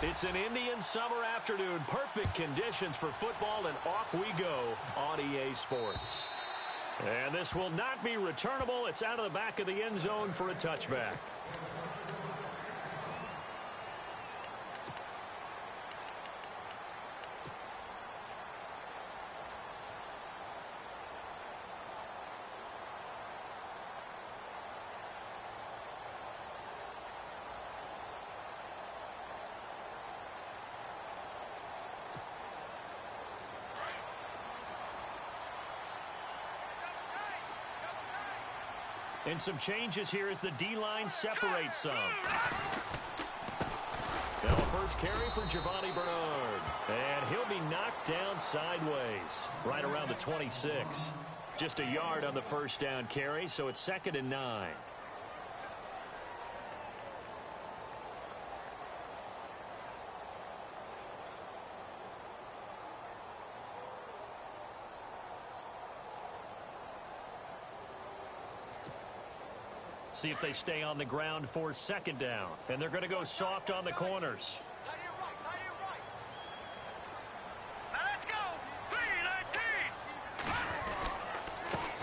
It's an Indian summer afternoon. Perfect conditions for football, and off we go on EA Sports. And this will not be returnable. It's out of the back of the end zone for a touchback. And some changes here as the D-line separates some. Now a first carry for Giovanni Bernard. And he'll be knocked down sideways, right around the 26. Just a yard on the first down carry, so it's 2nd and 9. See if they stay on the ground for 2nd down. And they're going to go soft on the corners. Now let's go.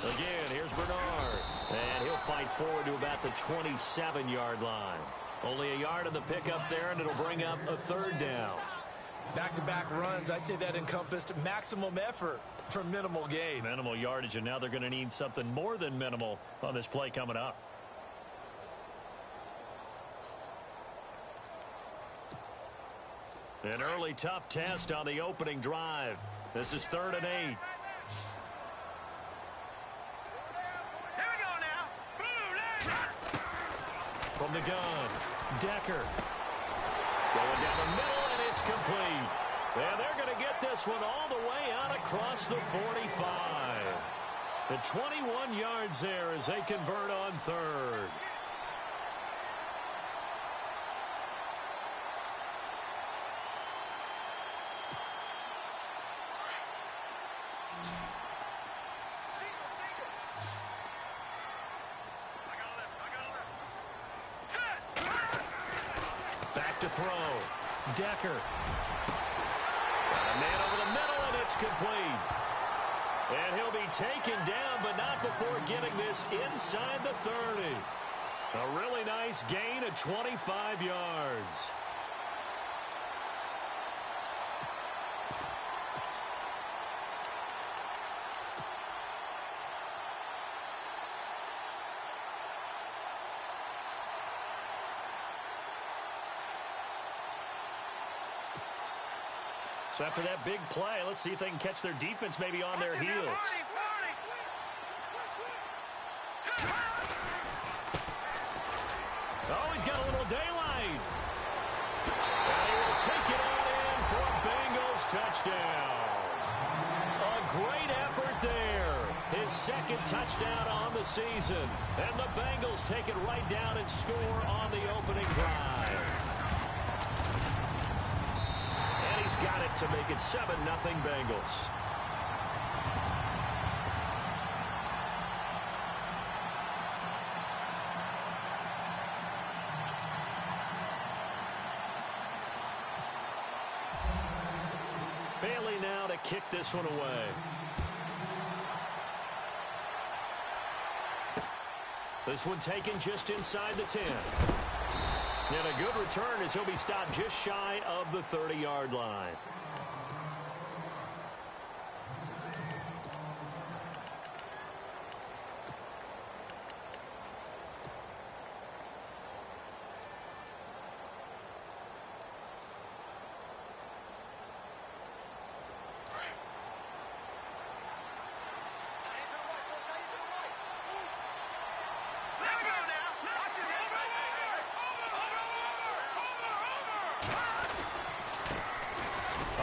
3-19. Again, here's Bernard. And he'll fight forward to about the 27-yard line. Only a yard on the pickup there, and it'll bring up a 3rd down. Back-to-back runs, I'd say that encompassed maximum effort for minimal gain. Minimal yardage, and now they're going to need something more than minimal on this play coming up. An early tough test on the opening drive. This is 3rd and 8. Here we go now. From the gun, Decker. Going down the middle, and it's complete. And they're going to get this one all the way out across the 45. The 21 yards there as they convert on 3rd. To throw. Decker. Got a man over the middle, and it's complete. And he'll be taken down, but not before getting this inside the 30. A really nice gain of 25 yards. So after that big play, let's see if they can catch their defense maybe on their heels. Oh, he's got a little daylight. And he will take it on in for a Bengals touchdown. A great effort there. His 2nd touchdown on the season. And the Bengals take it right down and score on the opening drive. He's got it to make it 7-0 Bengals. Bailey now to kick this one away. This one taken just inside the 10. And a good return as he'll be stopped just shy of the 30-yard line.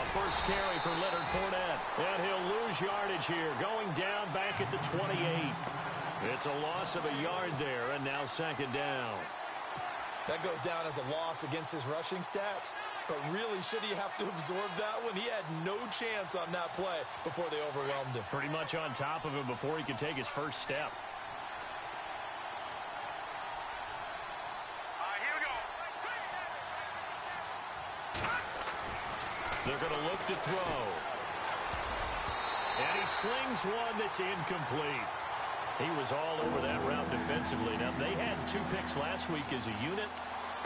First carry for Leonard Fournette. And he'll lose yardage here, going down back at the 28. It's a loss of a yard there, and now 2nd down. That goes down as a loss against his rushing stats. But really, should he have to absorb that one? He had no chance on that play before they overwhelmed him. Pretty much on top of him before he could take his first step. They're going to look to throw. And he slings one that's incomplete. He was all over that route defensively. Now, they had 2 picks last week as a unit.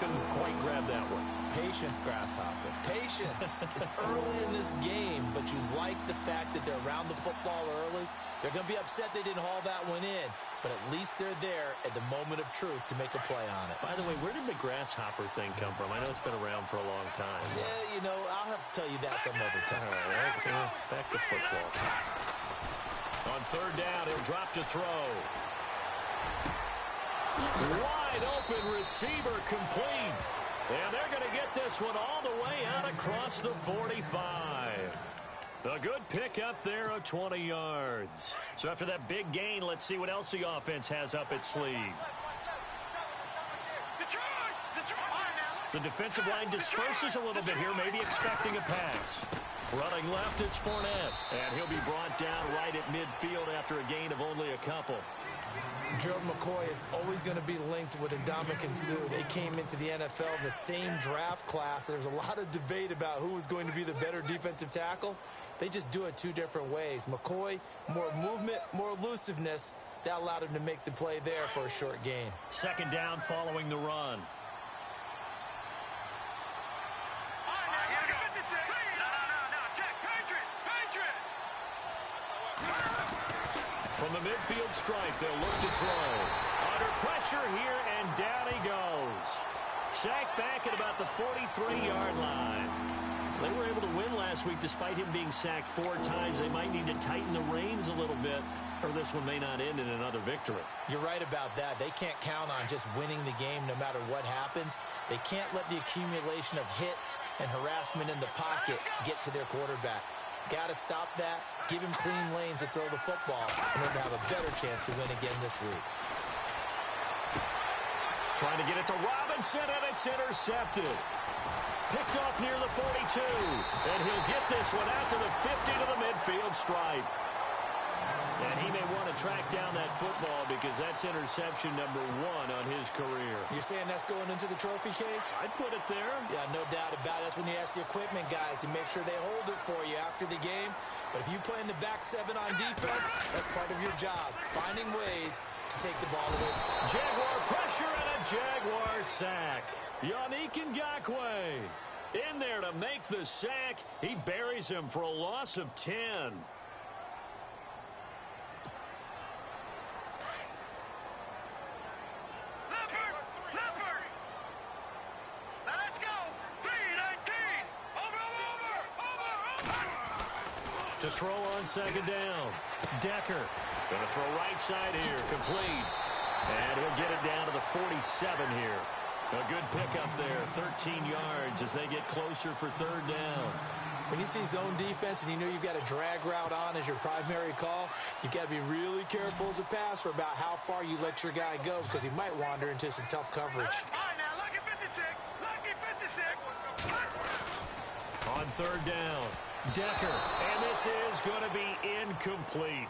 Couldn't quite grab that one. Patience, Grasshopper. Patience. It's early in this game, but you like the fact that they're around the football early. They're going to be upset they didn't haul that one in, but at least they're there at the moment of truth to make a play on it. By the way, where did the grasshopper thing come from? I know it's been around for a long time. Yeah, you know, I'll have to tell you that some other time. All right, back to football. On 3rd down, he'll drop to throw. Wide open receiver complete. And they're going to get this one all the way out across the 45. A good pickup there of 20 yards. So after that big gain, let's see what else the offense has up its sleeve. The defensive line disperses a little bit here, maybe expecting a pass. Running left, it's Fournette. And he'll be brought down right at midfield after a gain of only a couple. Joe McCoy is always going to be linked with Ndamukong Suh. They came into the NFL in the same draft class. There's a lot of debate about who was going to be the better defensive tackle. They just do it 2 different ways. McCoy, more movement, more elusiveness. That allowed him to make the play there for a short gain. 2nd down following the run. From the midfield stripe, they'll look to throw. Under pressure here, and down he goes. Sacked back at about the 43-yard line. They were able to win last week despite him being sacked 4 times. They might need to tighten the reins a little bit, or this one may not end in another victory. You're right about that. They can't count on just winning the game no matter what happens. They can't let the accumulation of hits and harassment in the pocket get to their quarterback. Got to stop that, give him clean lanes to throw the football, and then have a better chance to win again this week. Trying to get it to Robinson, and it's intercepted. Picked off near the 42, and he'll get this one out to the 50 to the midfield stripe. And he may want to track down that football because that's interception number 1 on his career. You're saying that's going into the trophy case? I'd put it there. Yeah, no doubt about it. That's when you ask the equipment guys to make sure they hold it for you after the game. But if you play in the back 7 on defense, that's part of your job, finding ways to take the ball away. Jaguar pressure and a Jaguar sack. Yannick Ngakoue in there to make the sack. He buries him for a loss of 10. To throw on 2nd down. Decker going to throw right side here, complete. And he'll get it down to the 47 here. A good pickup there, 13 yards as they get closer for 3rd down. When you see zone defense and you know you've got a drag route on as your primary call, you've got to be really careful as a passer about how far you let your guy go because he might wander into some tough coverage. On 3rd down, Decker, and this is going to be incomplete.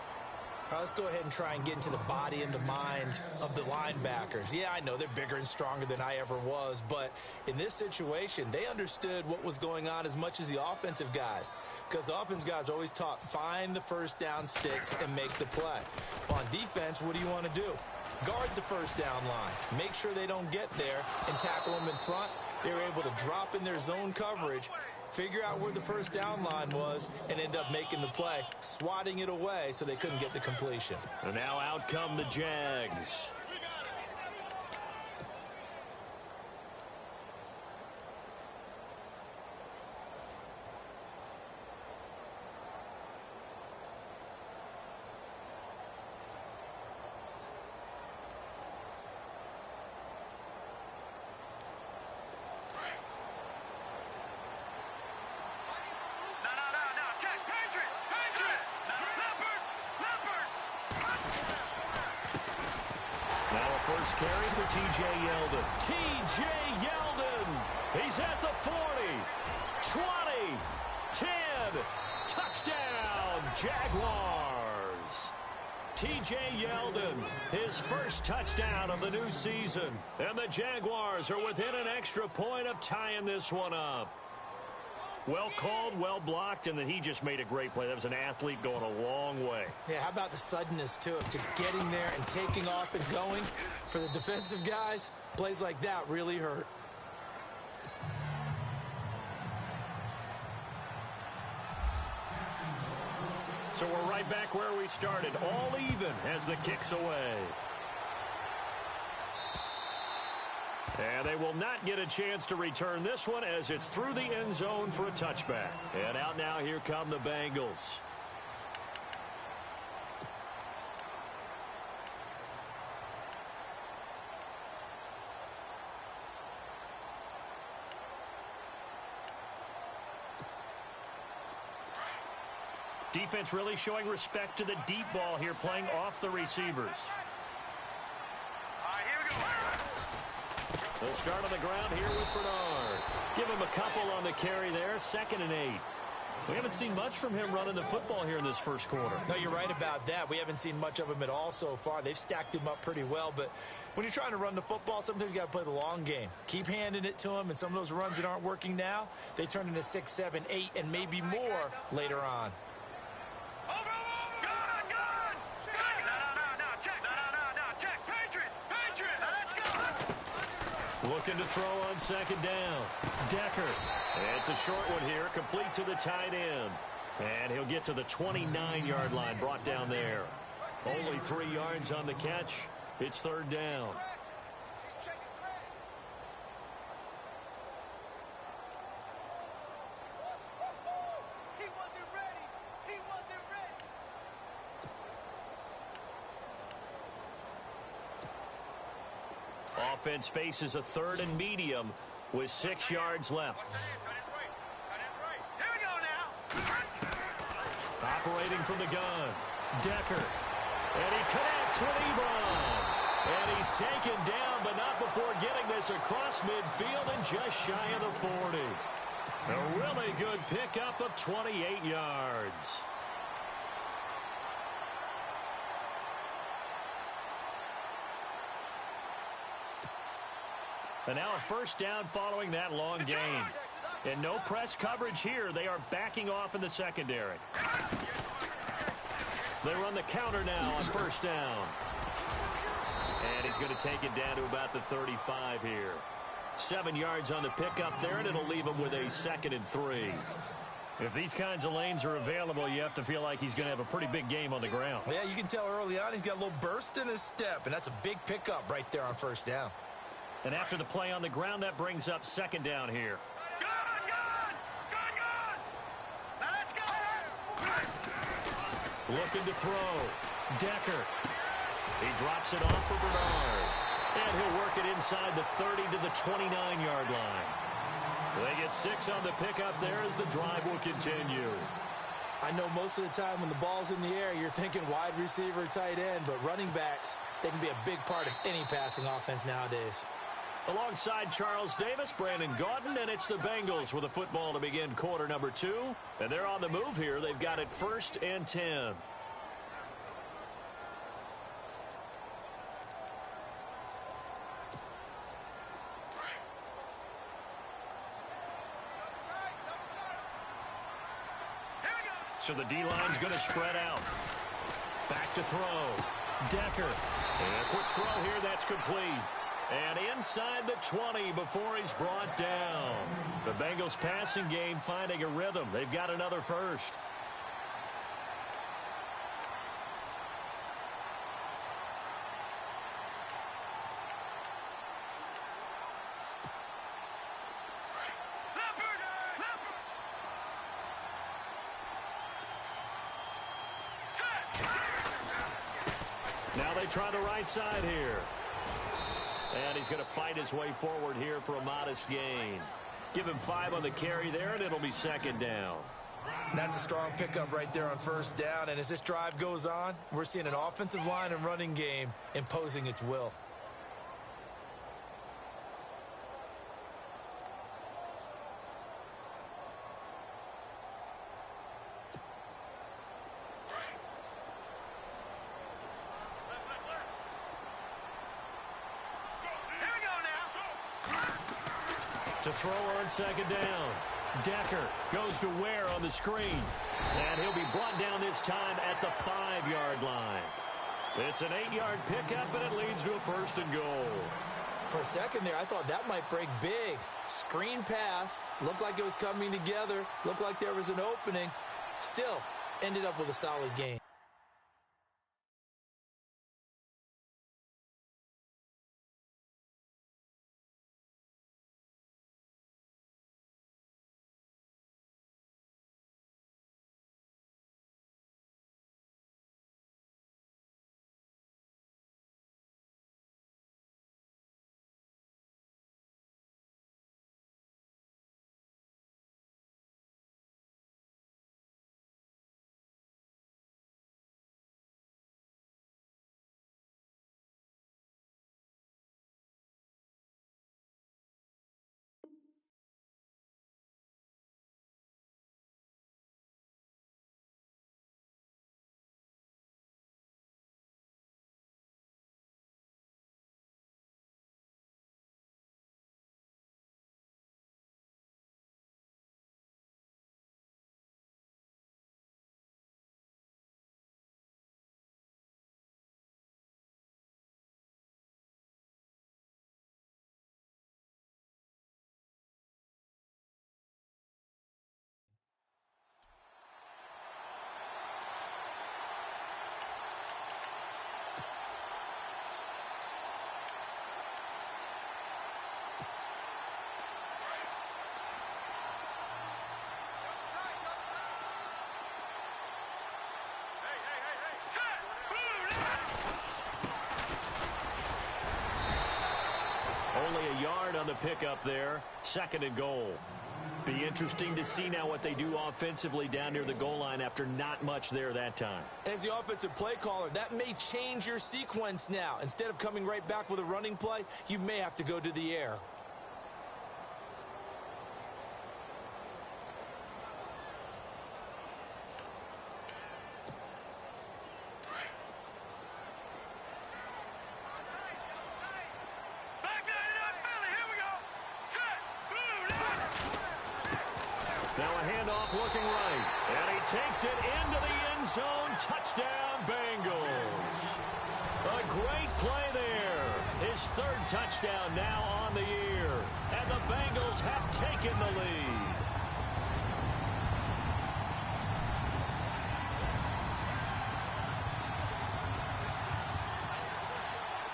All right, let's go ahead and try and get into the body and the mind of the linebackers. Yeah, I know they're bigger and stronger than I ever was, but in this situation, they understood what was going on as much as the offensive guys, because the offensive guys are always taught, find the 1st down sticks and make the play. On defense, what do you want to do? Guard the 1st down line. Make sure they don't get there and tackle them in front. They were able to drop in their zone coverage, figure out where the 1st down line was, and end up making the play, swatting it away so they couldn't get the completion. And now out come the Jags. First carry for T.J. Yeldon. T.J. Yeldon. He's at the 40, 20, 10. Touchdown, Jaguars. T.J. Yeldon, his first touchdown of the new season. And the Jaguars are within an extra point of tying this one up. Well called, well blocked, and then he just made a great play. That was an athlete going a long way. Yeah, how about the suddenness to it? Just getting there and taking off and going. For the defensive guys, plays like that really hurt. So we're right back where we started, all even as the kick's away. And they will not get a chance to return this one as it's through the end zone for a touchback. And out now, here come the Bengals. Defense really showing respect to the deep ball here, playing off the receivers. They'll start on the ground here with Bernard. Give him a couple on the carry there, 2nd and 8. We haven't seen much from him running the football here in this first quarter. No, you're right about that. We haven't seen much of him at all so far. They've stacked him up pretty well, but when you're trying to run the football, sometimes you got to play the long game. Keep handing it to him, and some of those runs that aren't working now, they turn into 6, 7, 8, and maybe more later on. Looking to throw on 2nd down. Decker. It's a short one here, complete to the tight end. And he'll get to the 29-yard line, brought down there. Only 3 yards on the catch. It's 3rd down. Offense faces a 3rd and medium with 6 yards left. Here we go now. Operating from the gun. Decker. And he connects with Ebron. And he's taken down, but not before getting this across midfield and just shy of the 40. A really good pickup of 28 yards. And now a 1st down following that long gain. And no press coverage here. They are backing off in the secondary. They run the counter now on 1st down. And he's going to take it down to about the 35 here. 7 yards on the pickup there, and it'll leave him with a 2nd and 3. If these kinds of lanes are available, you have to feel like he's going to have a pretty big game on the ground. Yeah, you can tell early on he's got a little burst in his step, and that's a big pickup right there on 1st down. And after the play on the ground, that brings up 2nd down here. Now let's go. Looking to throw. Decker. He drops it off for Bernard. And he'll work it inside the 30 to the 29-yard line. They get 6 on the pickup there as the drive will continue. I know most of the time when the ball's in the air, you're thinking wide receiver, tight end, but running backs, they can be a big part of any passing offense nowadays. Alongside Charles Davis, Brandon Gaudin, and it's the Bengals with a football to begin quarter number 2. And they're on the move here. They've got it 1st and 10. So the D-line's going to spread out. Back to throw. Decker. And a quick throw here, that's complete. And inside the 20 before he's brought down. The Bengals passing game finding a rhythm. They've got another 1st. Now they try the right side here. And he's going to fight his way forward here for a modest gain. Give him 5 on the carry there, and it'll be 2nd down. That's a strong pickup right there on 1st down. And as this drive goes on, we're seeing an offensive line and running game imposing its will. To throw on 2nd down. Decker goes to Ware on the screen. And he'll be brought down this time at the 5-yard line. It's an 8-yard pickup, and it leads to a 1st and goal. For a second there, I thought that might break big. Screen pass. Looked like it was coming together. Looked like there was an opening. Still, ended up with a solid game. Only a yard on the pickup there. 2nd and goal. Be interesting to see now what they do offensively down near the goal line after not much there that time. As the offensive play caller, that may change your sequence now. Instead of coming right back with a running play, you may have to go to the air. Now a handoff looking right. And he takes it into the end zone. Touchdown, Bengals. A great play there. His 3rd touchdown now on the year. And the Bengals have taken the lead.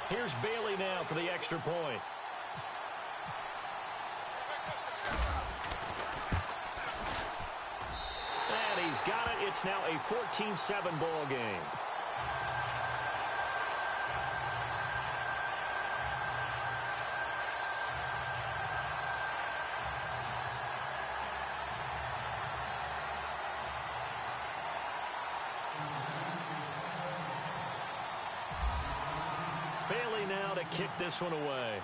Here's Bailey now for the extra point. And he's got it. It's now a 14-7 ball game. Bailey now to kick this one away.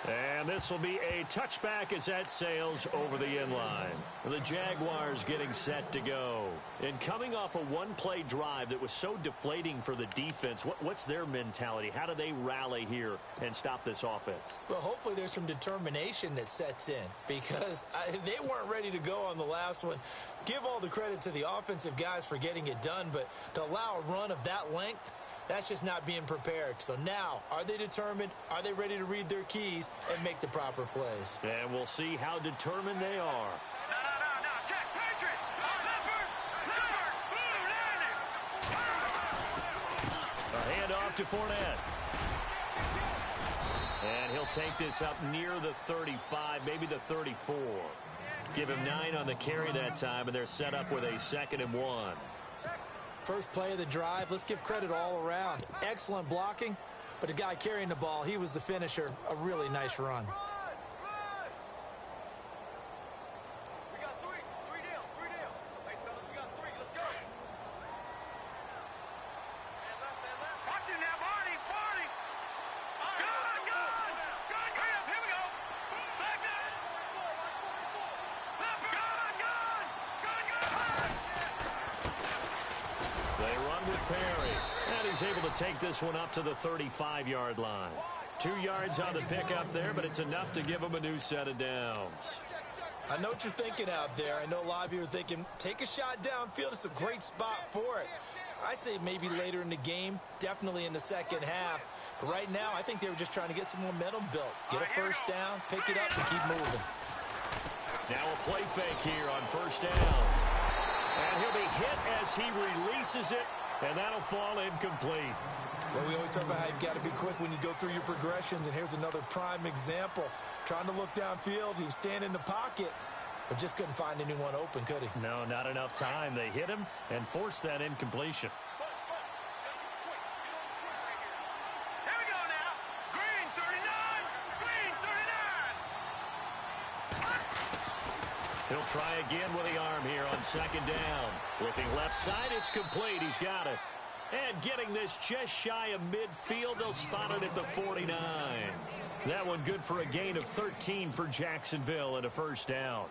And this will be a touchback as that sails over the end line. The Jaguars getting set to go. And coming off a one-play drive that was so deflating for the defense, what's their mentality? How do they rally here and stop this offense? Well, hopefully there's some determination that sets in because they weren't ready to go on the last one. Give all the credit to the offensive guys for getting it done, but to allow a run of that length, that's just not being prepared. So now, are they determined? Are they ready to read their keys and make the proper plays? And we'll see how determined they are. No. Check. Patriot. A handoff to Fournette. And he'll take this up near the 35, maybe the 34. Give him 9 on the carry that time, and they're set up with a 2nd and 1. First play of the drive, let's give credit all around. Excellent blocking, but the guy carrying the ball, he was the finisher. A really nice run. We got three. Three down. Hey, fellas, we got 3. Let's go. Man left. Watch it now, Barney. Gun. Hurry up. Here we go. Back up. Gun. They run with Perry, and he's able to take this one up to the 35-yard line. 2 yards on the pickup there, but it's enough to give them a new set of downs. I know what you're thinking out there. I know a lot of you are thinking, take a shot downfield. It's a great spot for it. I'd say maybe later in the game, definitely in the second half. But right now, I think they were just trying to get some momentum built. Get a first down, pick it up, and keep moving. Now a play fake here on first down. And he'll be hit as he releases it, and that'll fall incomplete. Well, we always talk about how you've got to be quick when you go through your progressions, and here's another prime example. Trying to look downfield, he was standing in the pocket, but just couldn't find anyone open, could he? No, not enough time. They hit him and forced that incompletion. Here we go now. Green 39. Green 39. He'll try again with the arm here on second down. Looking left side, it's complete. He's got it. And getting this just shy of midfield, they'll spot it at the 49. That one good for a gain of 13 for Jacksonville and a first down.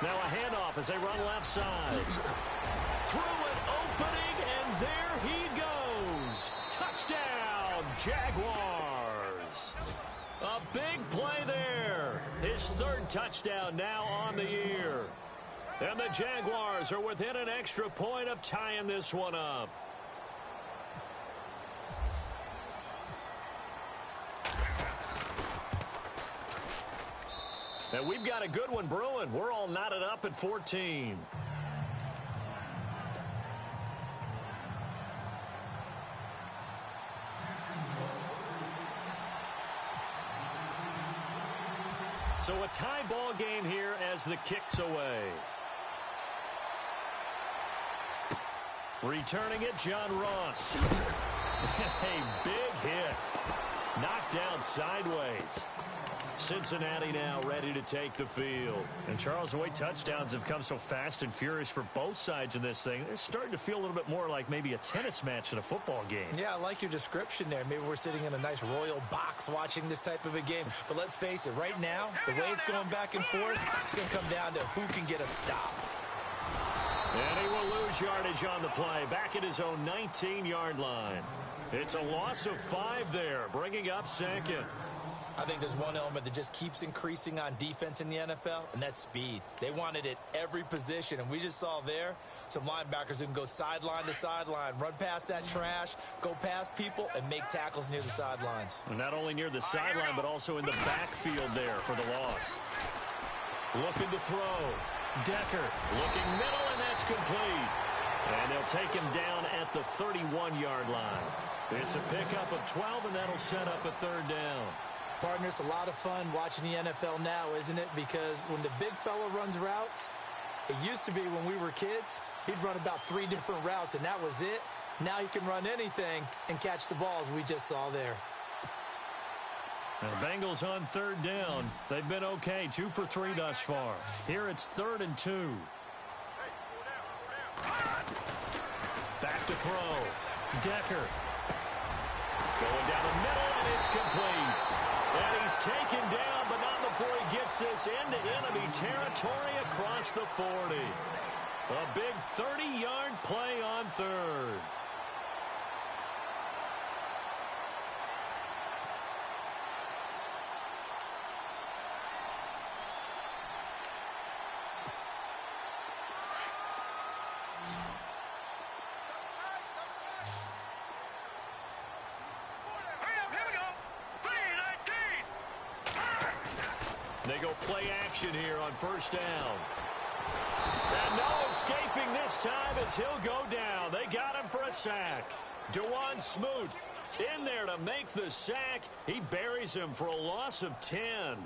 Now a handoff as they run left side. Through an opening, and there he goes. Touchdown, Jaguars. A big play there. His third touchdown now on the year. And the Jaguars are within an extra point of tying this one up. And we've got a good one brewing. We're all knotted up at 14. So a tie ball game here as the kick's away. Returning it, John Ross. A big hit. Knocked down sideways. Cincinnati now ready to take the field. And Charles, the way touchdowns have come so fast and furious for both sides in this thing, it's starting to feel a little bit more like maybe a tennis match than a football game. Yeah, I like your description there. Maybe we're sitting in a nice royal box watching this type of a game. But let's face it, right now, the way it's going back and forth, it's going to come down to who can get a stop. And he will lose yardage on the play, back at his own 19-yard line. It's a loss of 5 there, bringing up second. I think there's one element that just keeps increasing on defense in the NFL, and that's speed. They want it at every position, and we just saw there some linebackers who can go sideline to sideline, run past that trash, go past people, and make tackles near the sidelines. And not only near the sideline, but also in the backfield there for the loss. Looking to throw. Decker looking middle, and that's complete. And they'll take him down at the 31-yard line. It's a pickup of 12, and that'll set up a third down. Partner, it's a lot of fun watching the NFL now, isn't it? Because when the big fella runs routes, it used to be when we were kids, he'd run about 3 different routes, and that was it. Now he can run anything and catch the balls we just saw there. And the Bengals on third down. They've been okay, 2 for 3 thus far. Here it's 3rd and 2. Back to throw. Decker. Going down the middle, and it's complete. And he's taken down, but not before he gets this into enemy territory across the 40. A big 30-yard play on third. They go play action here on first down. And no escaping this time as he'll go down. They got him for a sack. DeJuan Smoot in there to make the sack. He buries him for a loss of 10.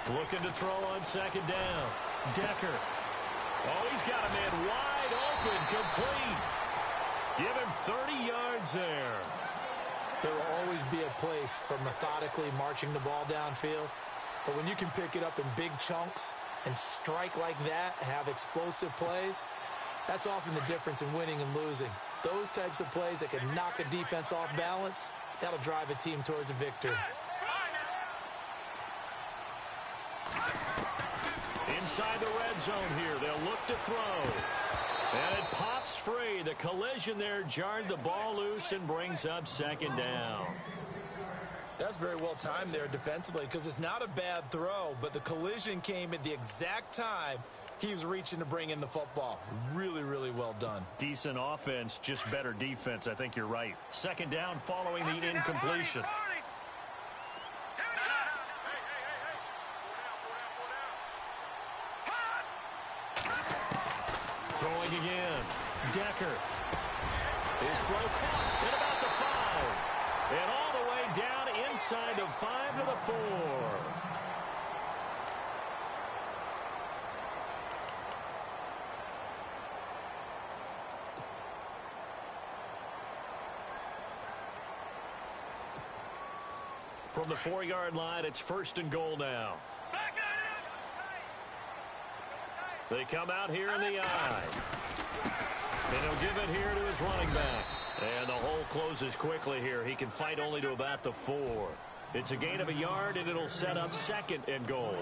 Looking to throw on second down. Decker. Oh, he's got a man wide open, complete. Give him 30 yards there. There will always be a place for methodically marching the ball downfield. But when you can pick it up in big chunks and strike like that, have explosive plays, that's often the difference in winning and losing. Those types of plays that can knock a defense off balance, that'll drive a team towards a victory. Inside the red zone here, they'll look to throw. And it pops free. The collision there jarred the ball loose and brings up second down. That's very well timed there defensively because it's not a bad throw, but the collision came at the exact time he was reaching to bring in the football. Really, really well done. Decent offense, just better defense. I think you're right. Second down following the incompletion. Throwing again. Decker. His throw caught at about the 5. And all the way down inside the 5 to the 4. From the 4-yard line, it's first and goal now. They come out here in the eye. And he'll give it here to his running back. And the hole closes quickly here. He can fight only to about the 4. It's a gain of a yard, and it'll set up second and goal.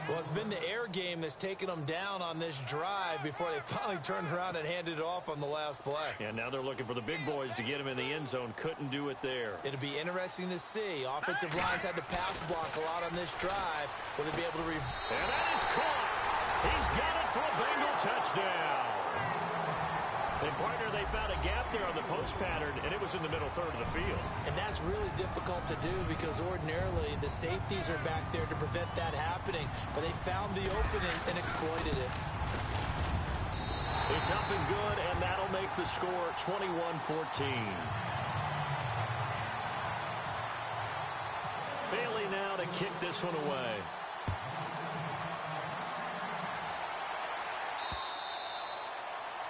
Well, it's been the air game that's taken them down on this drive before they finally turned around and handed it off on the last play. And now they're looking for the big boys to get him in the end zone. Couldn't do it there. It'll be interesting to see. Offensive lines had to pass block a lot on this drive. Will they be able to... And that is caught. He's got it for a Bengal touchdown. And, partner, they found a gap there on the post pattern, and it was in the middle third of the field. And that's really difficult to do because ordinarily the safeties are back there to prevent that happening. But they found the opening and exploited it. It's up and good, and that'll make the score 21-14. Bailey now to kick this one away.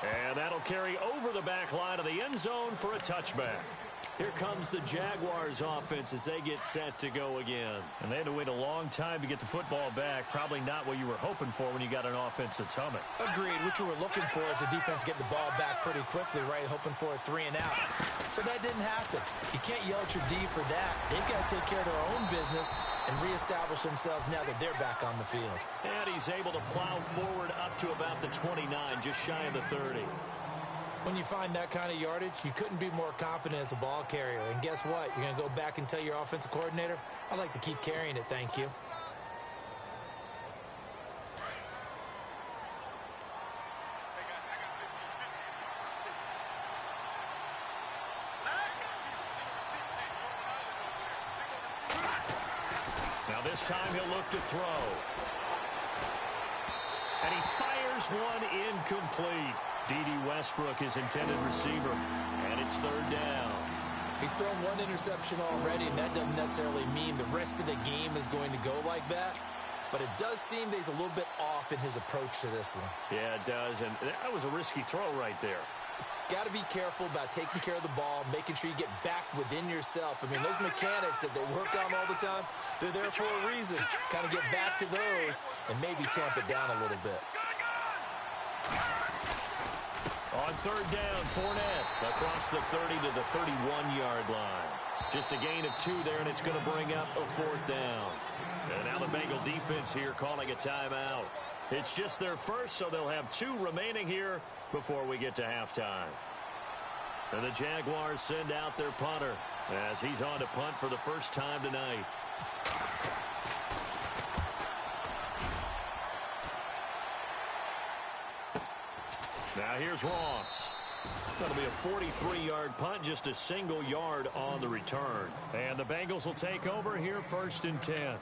And that'll carry over the back line of the end zone for a touchback. Here comes the Jaguars offense as they get set to go again. And they had to wait a long time to get the football back. Probably not what you were hoping for when you got an offense that's humming. Agreed. What you were looking for is the defense getting the ball back pretty quickly, right? Hoping for a 3 and out. So that didn't happen. You can't yell at your D for that. They've got to take care of their own business and reestablish themselves now that they're back on the field. And he's able to plow forward up to about the 29, just shy of the 30. When you find that kind of yardage, you couldn't be more confident as a ball carrier. And guess what? You're going to go back and tell your offensive coordinator, I'd like to keep carrying it, thank you. Now this time he'll look to throw. And he fires one incomplete. D.D. Westbrook, his intended receiver, and it's third down. He's thrown one interception already, and that doesn't necessarily mean the rest of the game is going to go like that. But it does seem that he's a little bit off in his approach to this one. Yeah, it does, and that was a risky throw right there. Got to be careful about taking care of the ball, making sure you get back within yourself. I mean, those mechanics that they work on all the time, they're there for a reason. Kind of get back to those and maybe tamp it down a little bit. On third down, Fournette across the 30 to the 31-yard line. Just a gain of 2 there, and it's going to bring up a fourth down. And now the Bengal defense here calling a timeout. It's just their first, so they'll have 2 remaining here before we get to halftime. And the Jaguars send out their punter as he's on to punt for the first time tonight. Now here's Ross. That'll be a 43-yard punt, just a single yard on the return. And the Bengals will take over here first and 10.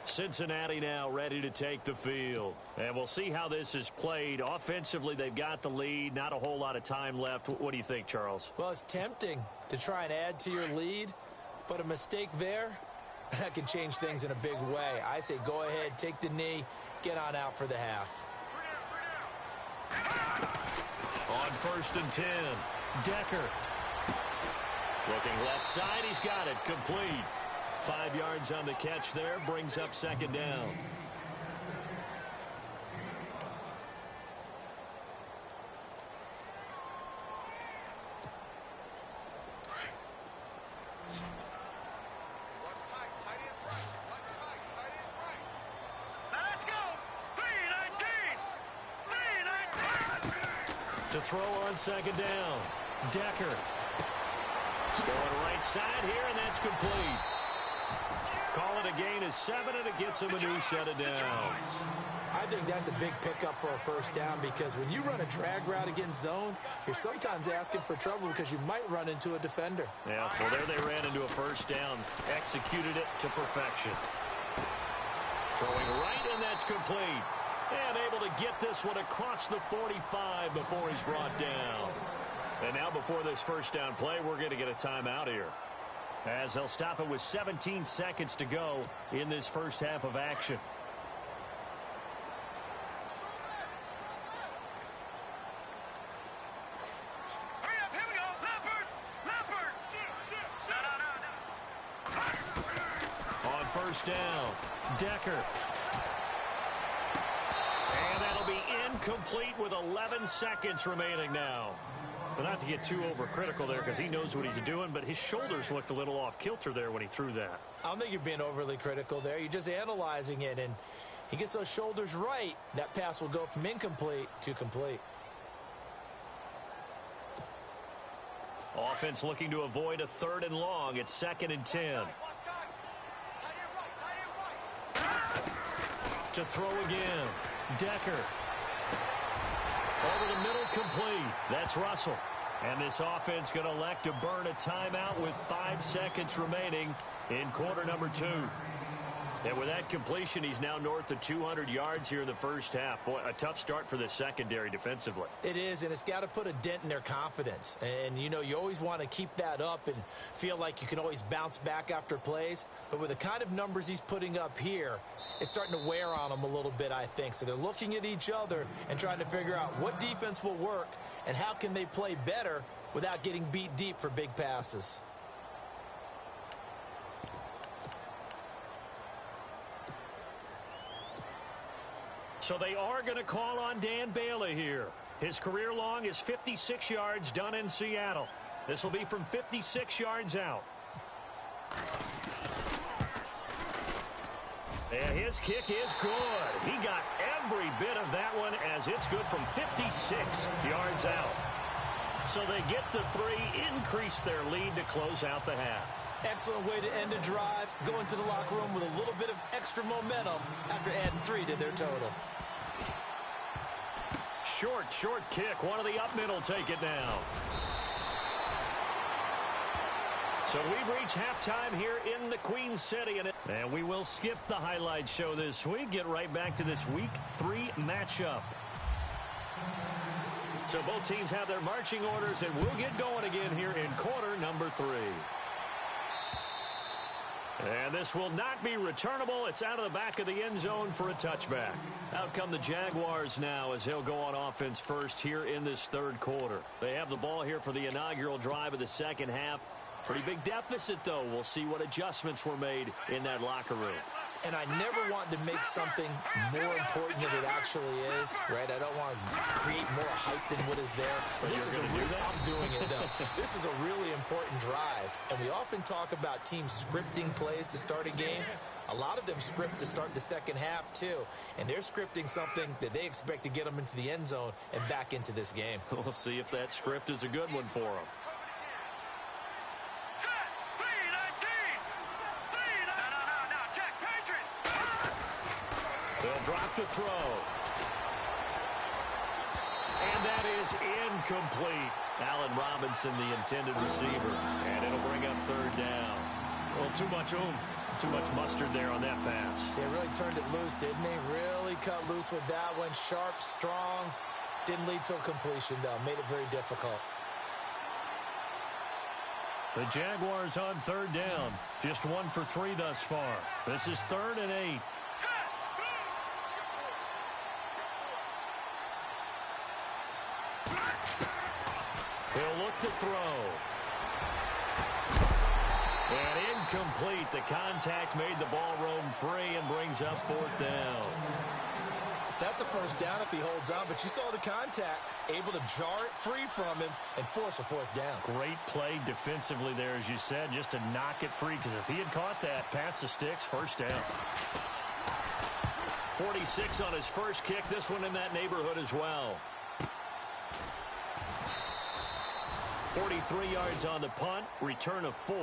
Cincinnati now ready to take the field. And we'll see how this is played. Offensively, they've got the lead. Not a whole lot of time left. What do you think, Charles? Well, it's tempting to try and add to your lead, but a mistake there, that can change things in a big way. I say go ahead, take the knee, get on out for the half. 1st and 10. Decker. Looking left side. He's got it. Complete. 5 yards on the catch there. Brings up 2nd down. To throw on 2nd down. Decker. Going right side here, and that's complete. Call it a gain of 7, and it gets him a new set of downs. I think that's a big pickup for a 1st down because when you run a drag route against zone, you're sometimes asking for trouble because you might run into a defender. Yeah, well, there they ran into a 1st down. Executed it to perfection. Throwing right, and that's complete. And able to get this one across the 45 before he's brought down. And now before this 1st down play, we're going to get a timeout here, as they'll stop it with 17 seconds to go in this 1st half of action. Hurry up, here we go. Leopard. On 1st down, Decker. And that'll be incomplete with 11 seconds remaining now. But not to get too overcritical there because he knows what he's doing, but his shoulders looked a little off kilter there when he threw that. I don't think you're being overly critical there. You're just analyzing it, and he gets those shoulders right. That pass will go from incomplete to complete. Offense looking to avoid a 3rd and long. It's 2nd and 10. To throw again. Decker. Over the middle, complete. That's Russell. And this offense going to elect to burn a timeout with 5 seconds remaining in quarter number 2. And with that completion, he's now north of 200 yards here in the 1st half. Boy, a tough start for the secondary defensively. It is, and it's got to put a dent in their confidence. And, you know, you always want to keep that up and feel like you can always bounce back after plays. But with the kind of numbers he's putting up here, it's starting to wear on them a little bit, I think. So they're looking at each other and trying to figure out what defense will work and how can they play better without getting beat deep for big passes. So they are going to call on Dan Bailey here. His career long is 56 yards done in Seattle. This will be from 56 yards out. And his kick is good. He got every bit of that one as it's good from 56 yards out. So they get the 3, increase their lead to close out the half. Excellent way to end a drive. Go into the locker room with a little bit of extra momentum after adding 3 to their total. Short kick. One of the up middle take it down. So we've reached halftime here in the Queen City. And we will skip the highlight show this week. Get right back to this Week 3 matchup. So both teams have their marching orders, and we'll get going again here in quarter number 3. And this will not be returnable. It's out of the back of the end zone for a touchback. Out come the Jaguars now as they'll go on offense first here in this 3rd quarter. They have the ball here for the inaugural drive of the 2nd half. Pretty big deficit, though. We'll see what adjustments were made in that locker room. And I never want to make something more important than it actually is, right? I don't want to create more hype than what is there. But this is I'm doing it, though. This is a really important drive. And we often talk about teams scripting plays to start a game. A lot of them script to start the 2nd half, too. And they're scripting something that they expect to get them into the end zone and back into this game. We'll see if that script is a good one for them. They'll drop the throw. And that is incomplete. Allen Robinson, the intended receiver. And it'll bring up 3rd down. Well, too much oomph, too much mustard there on that pass. They really turned it loose, didn't they? Really cut loose with that one. Sharp, strong. Didn't lead to a completion, though. Made it very difficult. The Jaguars on 3rd down. Just 1 for 3 thus far. This is 3rd and 8. He'll look to throw. And incomplete. The contact made the ball roam free and brings up fourth down. That's a first down if he holds on, but you saw the contact, able to jar it free from him and force a fourth down. Great play defensively there, as you said, just to knock it free, because if he had caught that, past the sticks, first down. 46 on his first kick, this one in that neighborhood as well. 43 yards on the punt, return of 4.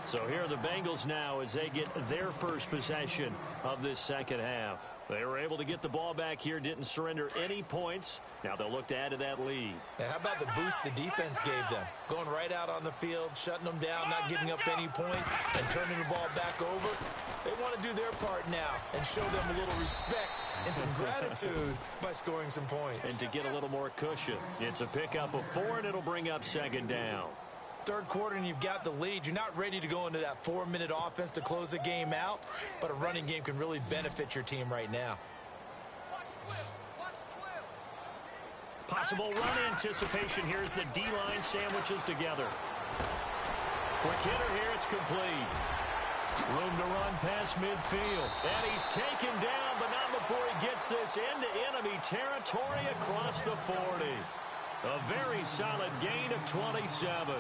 So here are the Bengals now as they get their first possession of this second half. They were able to get the ball back here, didn't surrender any points. Now they'll look to add to that lead. Yeah, how about the boost the defense gave them? Going right out on the field, shutting them down, not giving up any points, and turning the ball back over. They want to do their part now and show them a little respect and some gratitude by scoring some points. And to get a little more cushion. It's a pickup of 4, and it'll bring up second down. Third quarter and you've got the lead. You're not ready to go into that 4-minute offense to close the game out, but a running game can really benefit your team right now. Possible run anticipation here as the D-line sandwiches together. Quick hitter here, it's complete. Room to run past midfield. And he's taken down, but not before he gets this into enemy territory across the 40. A very solid gain of 27.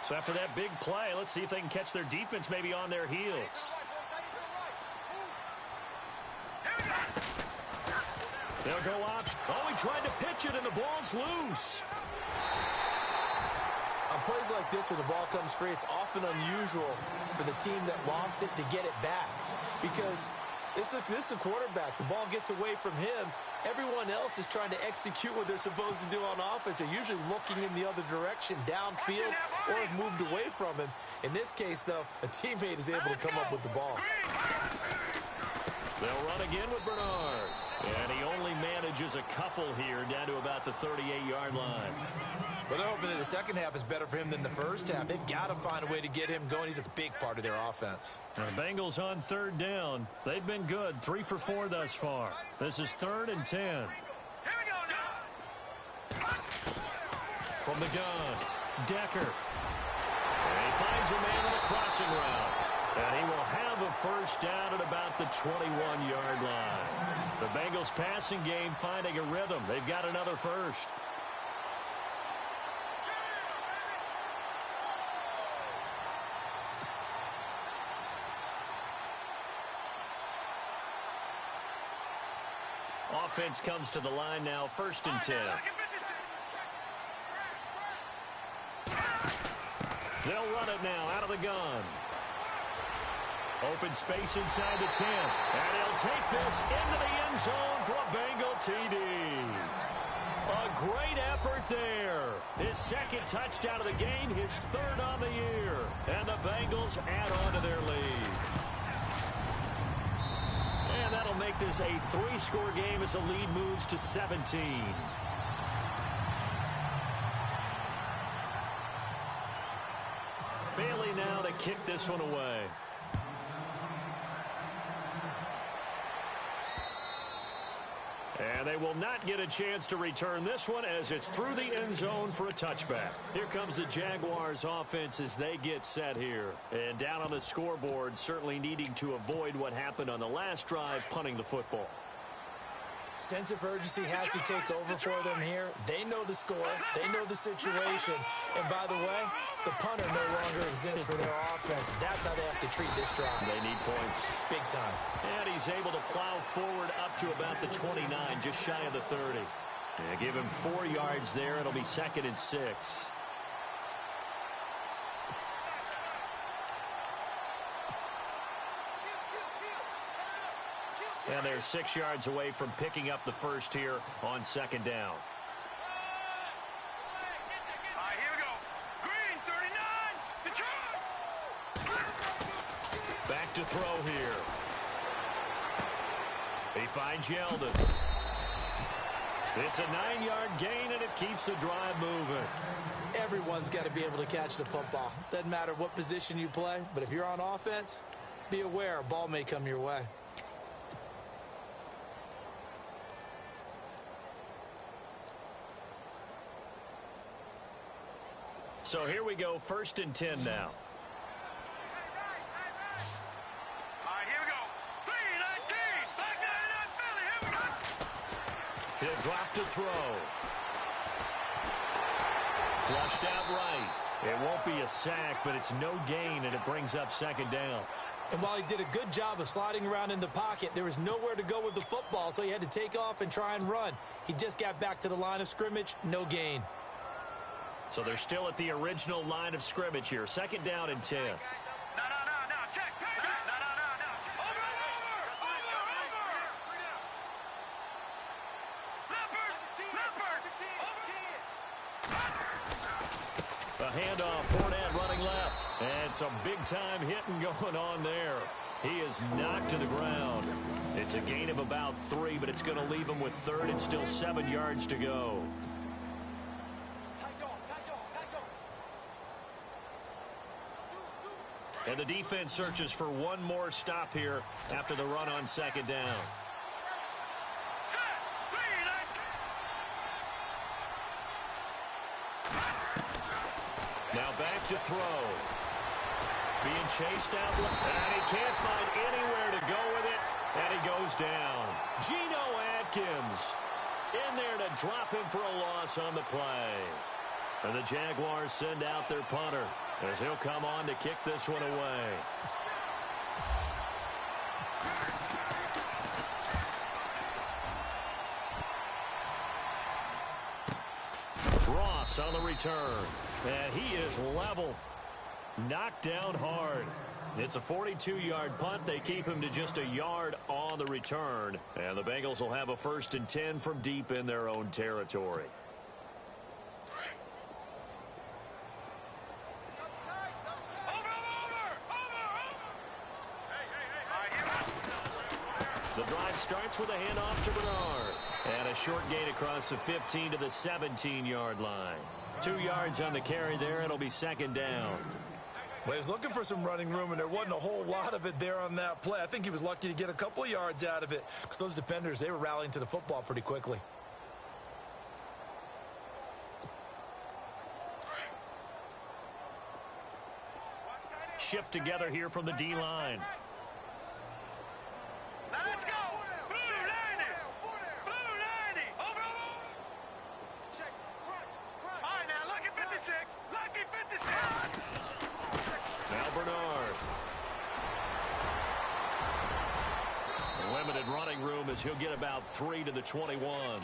So after that big play, let's see if they can catch their defense maybe on their heels. They'll go option. Oh, he tried to pitch it, and the ball's loose. On plays like this where the ball comes free, it's often unusual for the team that lost it to get it back. Because this is a quarterback. The ball gets away from him. Everyone else is trying to execute what they're supposed to do on offense. They're usually looking in the other direction, downfield, or have moved away from him. In this case, though, a teammate is able to come up with the ball. They'll run again with Bernard. And he only manages a couple here down to about the 38-yard line. Well, they're hoping that the second half is better for him than the first half. They've got to find a way to get him going. He's a big part of their offense. The Bengals on third down. They've been good, 3 for 4 thus far. This is 3rd and 10. Here we go now. From the gun, Decker. And he finds a man on a crossing route. And he will have a first down at about the 21-yard line. The Bengals passing game finding a rhythm. They've got another first. Offense comes to the line now, 1st and 10. They'll run it now out of the gun. Open space inside the 10. And he'll take this into the end zone for a Bengal TD. A great effort there. His second touchdown of the game, his 3rd on the year. And the Bengals add on to their lead. And that'll make this a 3-score game as the lead moves to 17. Bailey now to kick this one away. And they will not get a chance to return this one as it's through the end zone for a touchback. Here comes the Jaguars offense as they get set here. And down on the scoreboard, certainly needing to avoid what happened on the last drive, punting the football. Sense of urgency has to take over for them here. They know the score. They know the situation. And by the way, the punter no longer exists for their offense. That's how they have to treat this drive. They need points. Big time. And he's able to plow forward up to about the 29, just shy of the 30. Yeah, give him 4 yards there. It'll be 2nd and 6. And they're 6 yards away from picking up the first here on 2nd down. All right, here we go. Green, 39, the try. Back to throw here. He finds Yeldon. It's a 9-yard gain, and it keeps the drive moving. Everyone's got to be able to catch the football. Doesn't matter what position you play, but if you're on offense, be aware a ball may come your way. So here we go, 1st and 10 now. All right, here we go. 3-19. Back 99 Philly. Here we go. He'll drop to throw. Flushed out right. It won't be a sack, but it's no gain, and it brings up 2nd down. And while he did a good job of sliding around in the pocket, there was nowhere to go with the football, so he had to take off and try and run. He just got back to the line of scrimmage, no gain. So they're still at the original line of scrimmage here. 2nd down and 10. No. Check. No. Over. Leopard. A handoff, Fournette running left. And some big-time hitting going on there. He is knocked to the ground. It's a gain of about 3, but it's going to leave him with 3rd and still 7 yards to go. And the defense searches for one more stop here after the run on 2nd down. Now back to throw. Being chased out, and he can't find anywhere to go with it, and he goes down. Geno Atkins in there to drop him for a loss on the play. And the Jaguars send out their punter as he'll come on to kick this one away. Ross on the return, and he is level. Knocked down hard. It's a 42-yard punt. They keep him to just a yard on the return. And the Bengals will have a 1st and 10 from deep in their own territory. The drive starts with a handoff to Bernard. And a short gain across the 15 to the 17-yard line. 2 yards on the carry there. It'll be 2nd down. Well, he was looking for some running room, and there wasn't a whole lot of it there on that play. I think he was lucky to get a couple of yards out of it because those defenders, they were rallying to the football pretty quickly. Shift together here from the D-line. Now let's go. Blue 90. Over. Check. Crunch. All right, now lucky 56. Lucky 56. Now Bernard. Limited running room as he'll get about 3 to the 21.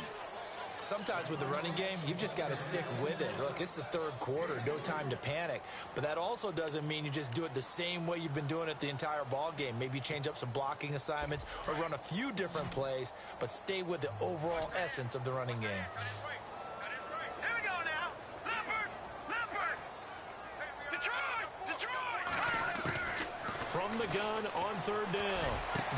Sometimes with the running game, you've just got to stick with it. Look, it's the 3rd quarter, no time to panic. But that also doesn't mean you just do it the same way you've been doing it the entire ball game. Maybe change up some blocking assignments or run a few different plays, but stay with the overall essence of the running game. Here we go now. Leopard. Detroit. From the gun on 3rd down.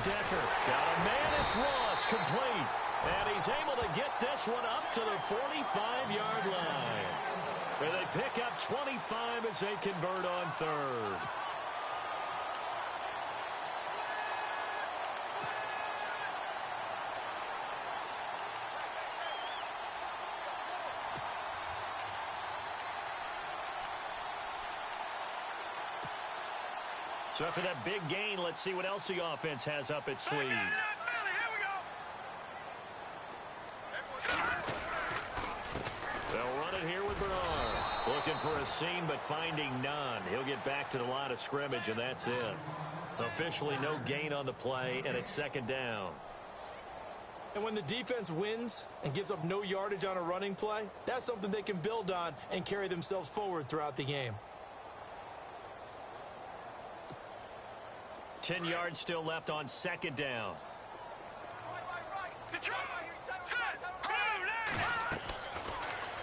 Decker got a man. It's Ross, complete. And he's able to get this one up to the 45-yard line. Where they pick up 25 as they convert on 3rd. So after that big gain, let's see what else the offense has up its sleeve. They'll run it here with Bernard. Looking for a seam, but finding none. He'll get back to the line of scrimmage, and that's it. Officially no gain on the play, and it's 2nd down. And when the defense wins and gives up no yardage on a running play, that's something they can build on and carry themselves forward throughout the game. 10 yards still left on 2nd down.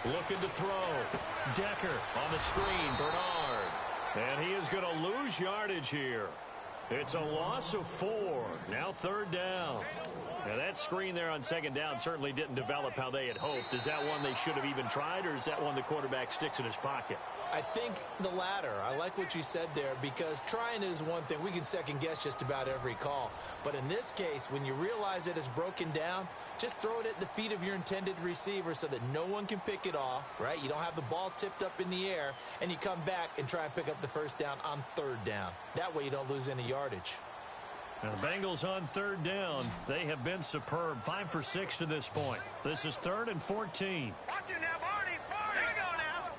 Looking to throw. Decker on the screen. Bernard. And he is going to lose yardage here. It's a loss of 4. Now 3rd down. Now that screen there on 2nd down certainly didn't develop how they had hoped. Is that one they should have even tried, or is that one the quarterback sticks in his pocket? I think the latter. I like what you said there, because trying it is one thing. We can second guess just about every call. But in this case, when you realize it is broken down, just throw it at the feet of your intended receiver so that no one can pick it off, right? You don't have the ball tipped up in the air, and you come back and try and pick up the 1st down on 3rd down. That way you don't lose any yardage. Now the Bengals on 3rd down. They have been superb. 5 for 6 to this point. This is 3rd and 14. Watch it now, Barney. Barney. Here we go now.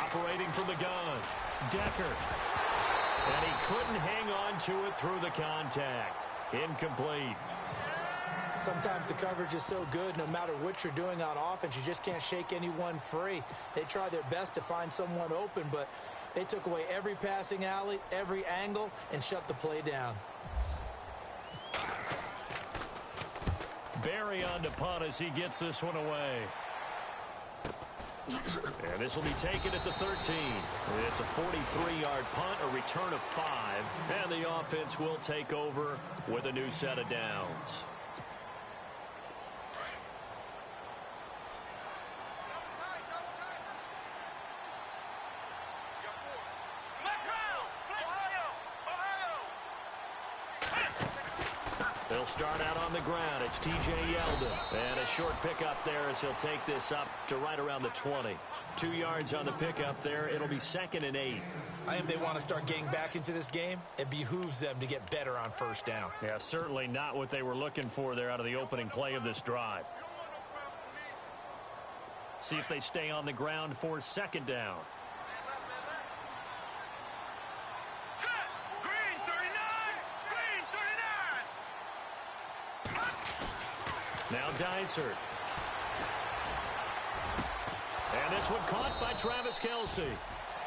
Operating from the gun. Decker. And he couldn't hang on to it through the contact. Incomplete. Sometimes the coverage is so good, no matter what you're doing on offense, you just can't shake anyone free. They try their best to find someone open, but they took away every passing alley, every angle, and shut the play down. Barry on to punt as he gets this one away. And this will be taken at the 13. It's a 43-yard punt, a return of 5. And the offense will take over with a new set of downs. They'll start out on the ground. It's T.J. Yeldon. And a short pickup there as he'll take this up to right around the 20. 2 yards on the pickup there. It'll be 2nd and 8. I think if they want to start getting back into this game, it behooves them to get better on 1st down. Yeah, certainly not what they were looking for there out of the opening play of this drive. See if they stay on the ground for 2nd down. Now Dysert. And this one caught by Travis Kelce.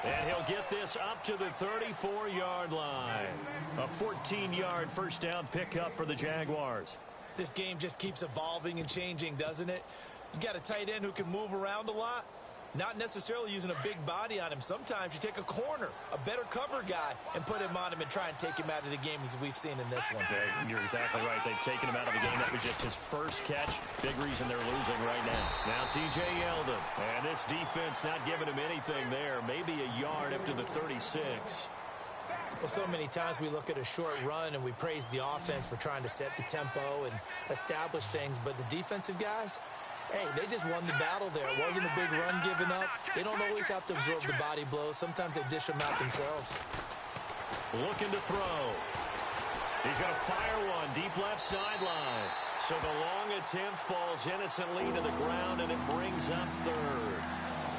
And he'll get this up to the 34-yard line. A 14-yard 1st down pickup for the Jaguars. This game just keeps evolving and changing, doesn't it? You got a tight end who can move around a lot. Not necessarily using a big body on him. Sometimes you take a corner, a better cover guy, and put him on him and try and take him out of the game, as we've seen in this one. You're exactly right. They've taken him out of the game. That was just his first catch. Big reason they're losing right now. Now T.J. Yeldon. And this defense not giving him anything there. Maybe a yard up to the 36. Well, so many times we look at a short run and we praise the offense for trying to set the tempo and establish things, but the defensive guys, hey, they just won the battle there. It wasn't a big run given up. They don't always have to absorb the body blows. Sometimes they dish them out themselves. Looking to throw. He's going to fire one deep left sideline. So the long attempt falls innocently to the ground, and it brings up 3rd.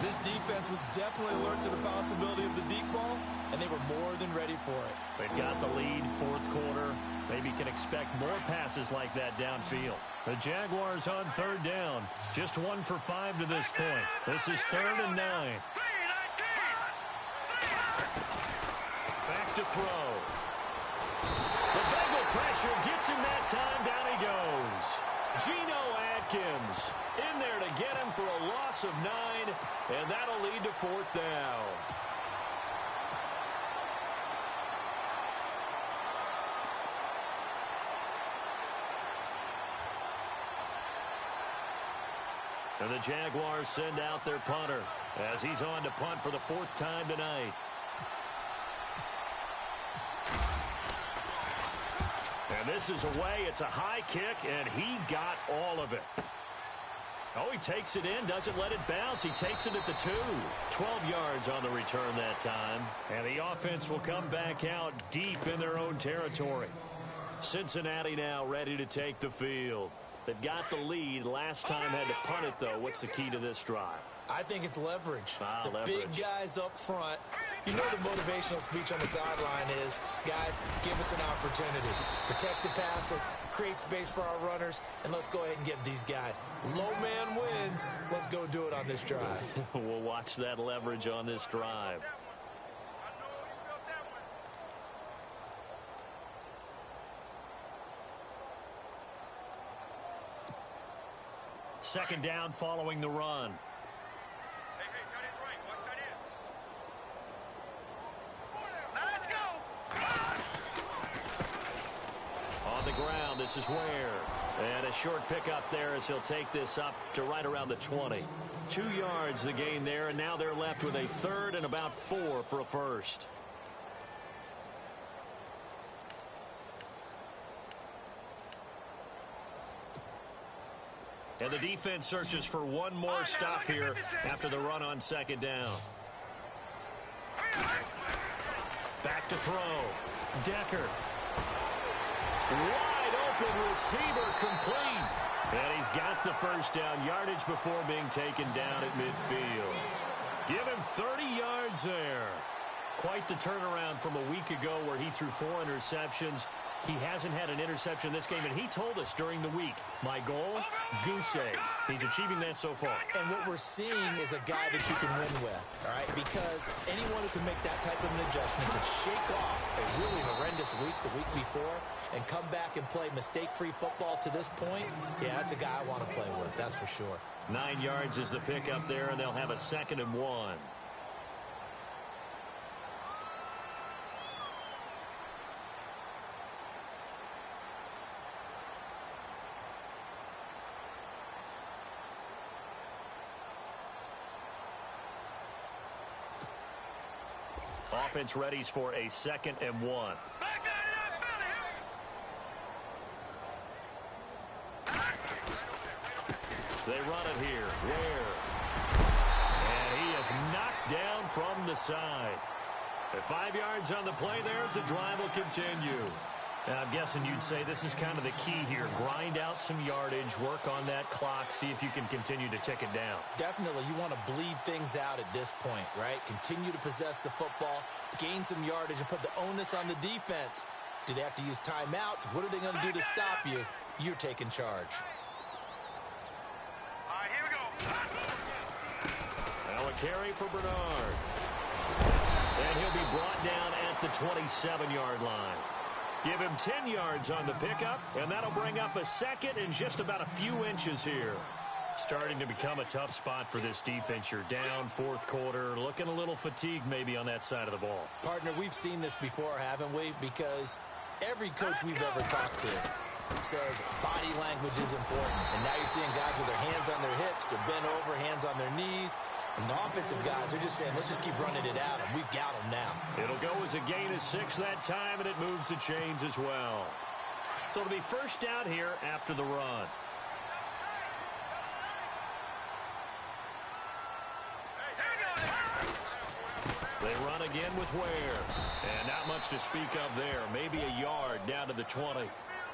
This defense was definitely alert to the possibility of the deep ball, and they were more than ready for it. They've got the lead, 4th quarter. Maybe can expect more passes like that downfield. The Jaguars on 3rd down. Just 1 for 5 to this point. This is 3rd and 9. Back to throw. The Bengal pressure gets him that time. Down he goes. Geno Atkins in there to get him for a loss of 9, and that'll lead to 4th down. And the Jaguars send out their punter as he's on to punt for the 4th time tonight. And this is away. It's a high kick, and he got all of it. Oh, he takes it in, doesn't let it bounce. He takes it at the 2. 12 yards on the return that time. And the offense will come back out deep in their own territory. Cincinnati now ready to take the field. They've got the lead. Last time had to punt it, though. What's the key to this drive? I think it's leverage. The leverage. Big guys up front. You know the motivational speech on the sideline is, guys, give us an opportunity. Protect the passer, create space for our runners, and let's go ahead and get these guys. Low man wins. Let's go do it on this drive. We'll watch that leverage on this drive. Second down following the run. This is Ware. And a short pickup there as he'll take this up to right around the 20. 2 yards the gain there, and now they're left with a third and about 4 for a first. And the defense searches for one more stop here after the run on second down. Back to throw. Decker. Wide open receiver, complete. And he's got the first down yardage before being taken down at midfield. Give him 30 yards there. Quite the turnaround from a week ago where he threw 4 interceptions. He hasn't had an interception this game, and he told us during the week, my goal, goose egg. He's achieving that so far. And what we're seeing is a guy that you can win with, all right? Because anyone who can make that type of an adjustment to shake off a really horrendous week the week before and come back and play mistake-free football to this point, yeah, that's a guy I want to play with, that's for sure. 9 yards is the pickup there, and they'll have a 2nd and 1. Offense readies for a 2nd and 1. They run it here. Ware. And he is knocked down from the side. At 5 yards on the play there, it's a drive will continue. Now, I'm guessing you'd say this is kind of the key here. Grind out some yardage, work on that clock, see if you can continue to tick it down. Definitely, you want to bleed things out at this point, right? Continue to possess the football, gain some yardage, and put the onus on the defense. Do they have to use timeouts? What are they going to do to stop you? You're taking charge. All right, here we go. Now a carry for Bernard. And he'll be brought down at the 27-yard line. Give him 10 yards on the pickup, and that'll bring up a 2nd and just about a few inches here. Starting to become a tough spot for this defense. You're down 4th quarter, looking a little fatigued maybe on that side of the ball. Partner, we've seen this before, haven't we? Because every coach we've ever talked to says body language is important. And now you're seeing guys with their hands on their hips, they're bent over, hands on their knees. And the offensive guys are just saying, let's just keep running it out, and we've got them now. It'll go as a gain of 6 that time, and it moves the chains as well. So it'll be first down here after the run. They run again with Ware. And not much to speak of there. Maybe a yard down to the 20.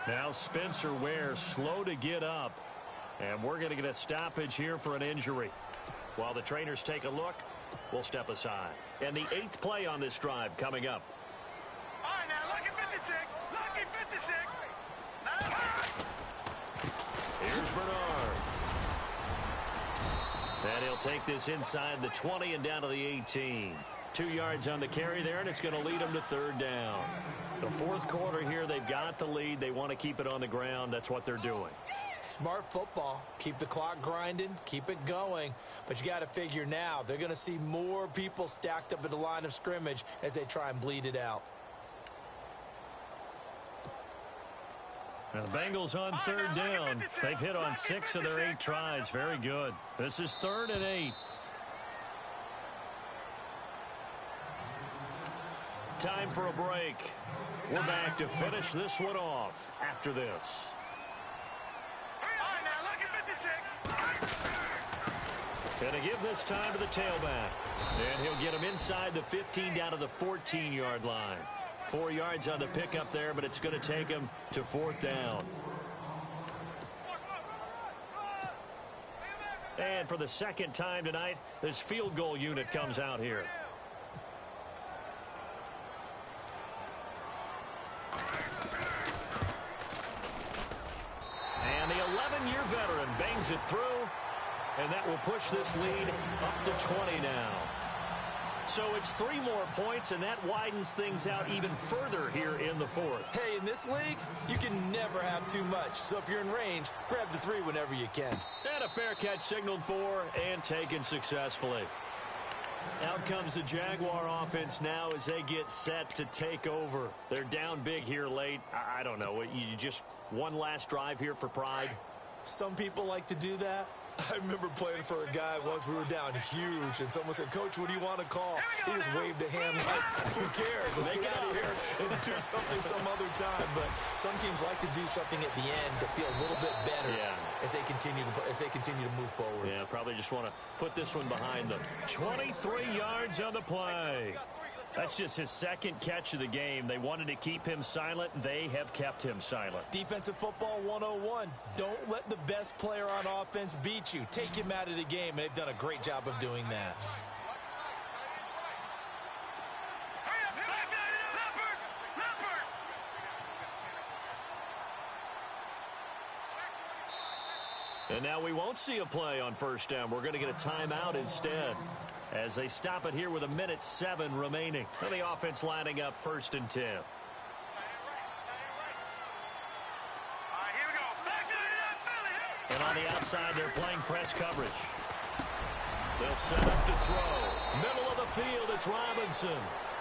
Now Spencer Ware slow to get up. And we're going to get a stoppage here for an injury. While the trainers take a look, we'll step aside. And the 8th play on this drive coming up. All right, now, lucky 56. Lucky 56. Here's Bernard. And he'll take this inside the 20 and down to the 18. 2 yards on the carry there, and it's going to lead them to 3rd down. The 4th quarter here, they've got the lead. They want to keep it on the ground. That's what they're doing. Smart football. Keep the clock grinding. Keep it going. But you got to figure now, they're going to see more people stacked up at the line of scrimmage as they try and bleed it out. Now the Bengals on 3rd down. They've hit on 6 of their 8 tries. Very good. This is 3rd and 8. Time for a break. We're back to finish this one off after this. And to give this time to the tailback. And he'll get him inside the 15 down to the 14-yard line. 4 yards on the pickup there, but it's going to take him to 4th down. And for the 2nd time tonight, this field goal unit comes out here. And the 11-year veteran bangs it through. And that will push this lead up to 20 now. So it's 3 more points, and that widens things out even further here in the 4th. Hey, in this league, you can never have too much. So if you're in range, grab the 3 whenever you can. And a fair catch signaled for and taken successfully. Out comes the Jaguar offense now as they get set to take over. They're down big here late. I don't know. You just one last drive here for pride? Some people like to do that. I remember playing for a guy once. We were down huge, and someone said, "Coach, what do you want to call?" He just waved a hand like, "Who cares? Let's get out of here and do something some other time." But some teams like to do something at the end to feel a little bit better as they continue to move forward. Yeah, probably just want to put this one behind them. 23 yards on the play. That's just his second catch of the game. They wanted to keep him silent. They have kept him silent. Defensive football 101. Don't let the best player on offense beat you. Take him out of the game, and they've done a great job of doing that. And now we won't see a play on first down. We're going to get a timeout instead as they stop it here with 1:07 remaining. And the offense lining up 1st and 10. And on the outside, they're playing press coverage. They'll set up to throw. Middle of the field, it's Robinson.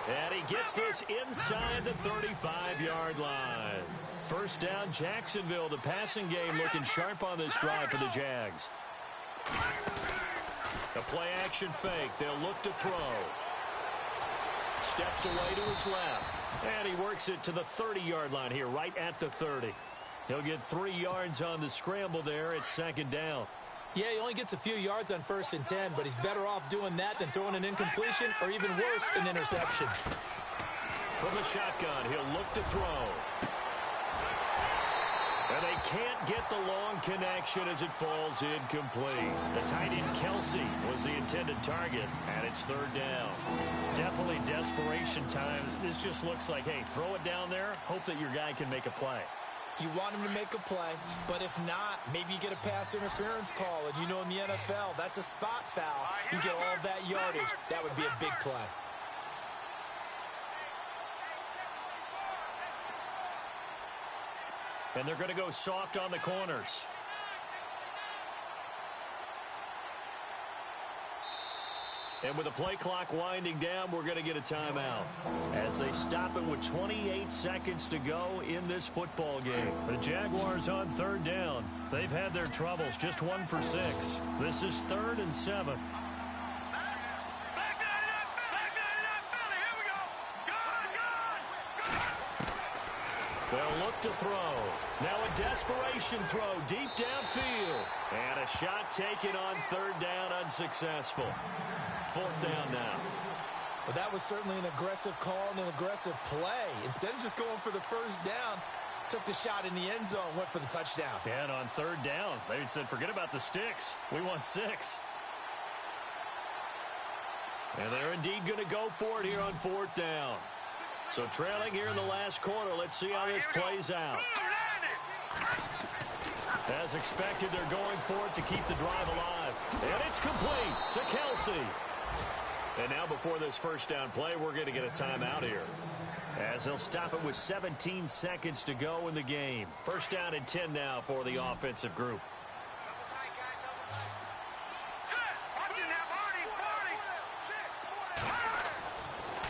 And he gets this inside the 35-yard line. First down, Jacksonville. The passing game looking sharp on this drive for the Jags. A play-action fake. They'll look to throw. Steps away to his left. And he works it to the 30-yard line here, right at the 30. He'll get 3 yards on the scramble there. It's 2nd down. Yeah, he only gets a few yards on 1st and 10, but he's better off doing that than throwing an incompletion or even worse, an interception. From the shotgun, he'll look to throw. And they can't get the long connection as it falls incomplete. The tight end Kelsey was the intended target, and it's 3rd down. Definitely desperation time. This just looks like, hey, throw it down there, hope that your guy can make a play. You want him to make a play, but if not, maybe you get a pass interference call, and you know in the NFL, that's a spot foul. You get all of that yardage. That would be a big play. And they're going to go soft on the corners. And with the play clock winding down, we're going to get a timeout as they stop it with 28 seconds to go in this football game. The Jaguars on 3rd down. They've had their troubles, just 1 for 6. This is 3rd and 7. They'll look to throw. Now a desperation throw deep downfield. And a shot taken on 3rd down, unsuccessful. 4th down now. Well, that was certainly an aggressive call and an aggressive play. Instead of just going for the 1st down, took the shot in the end zone, went for the touchdown. And on 3rd down, they said, forget about the sticks. We want 6. And they're indeed going to go for it here on 4th down. So trailing here in the last quarter. Let's see how this plays out. As expected, they're going for it to keep the drive alive. And it's complete to Kelsey. And now before this 1st down play, we're going to get a timeout here, as they'll stop it with 17 seconds to go in the game. 1st down and 10 now for the offensive group.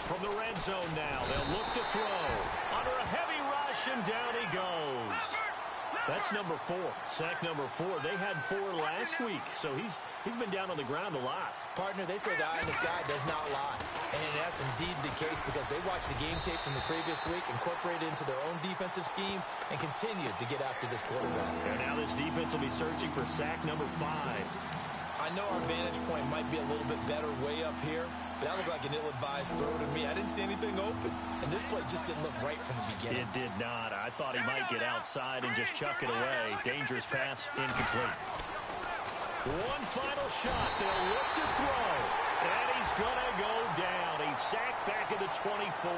From the red zone now, they'll look to throw. Under a heavy rush, and down he goes. That's number 4, sack number 4. They had 4 last week, so he's been down on the ground a lot. Partner, they say the eye in the sky does not lie. And that's indeed the case because they watched the game tape from the previous week, incorporated it into their own defensive scheme, and continued to get after this quarterback. And now this defense will be searching for sack number 5. I know our vantage point might be a little bit better way up here, but that looked like an ill-advised throw to me. I didn't see anything open, and this play just didn't look right from the beginning. It did not. I thought he might get outside and just chuck it away. Dangerous pass, incomplete. One final shot. They'll look to throw, and he's going to go down. He's sacked back at the 24.